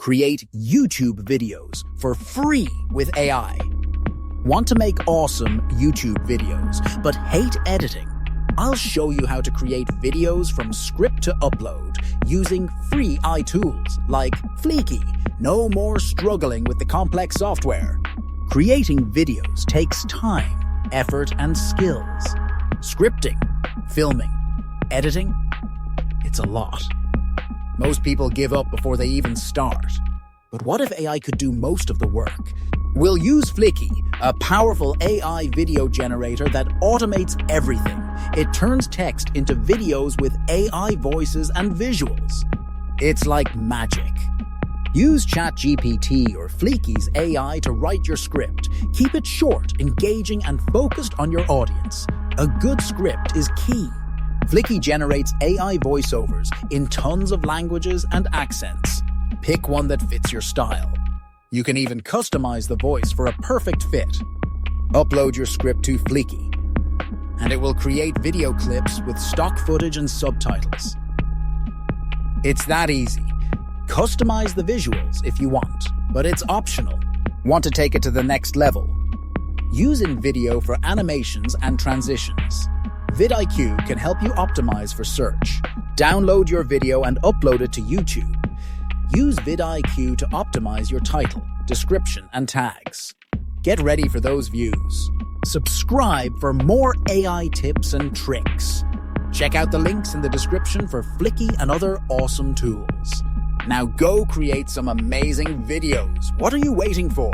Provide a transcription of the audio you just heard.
Create YouTube videos for free with AI. Want to make awesome YouTube videos, but hate editing? I'll show you how to create videos from script to upload using free AI tools like Fliki. No more struggling with the complex software. Creating videos takes time, effort, and skills. Scripting, filming, editing, it's a lot. Most people give up before they even start. But what if AI could do most of the work? We'll use Fliki, a powerful AI video generator that automates everything. It turns text into videos with AI voices and visuals. It's like magic. Use ChatGPT or Fliki's AI to write your script. Keep it short, engaging, and focused on your audience. A good script is key. Fliki generates AI voiceovers in tons of languages and accents. Pick one that fits your style. You can even customize the voice for a perfect fit. Upload your script to Fliki, and it will create video clips with stock footage and subtitles. It's that easy. Customize the visuals if you want, but it's optional. Want to take it to the next level? Use InVideo for animations and transitions. vidIQ can help you optimize for search. Download your video and upload it to YouTube. Use vidIQ to optimize your title, description, and tags. Get ready for those views. Subscribe for more AI tips and tricks. Check out the links in the description for Fliki and other awesome tools. Now go create some amazing videos. What are you waiting for?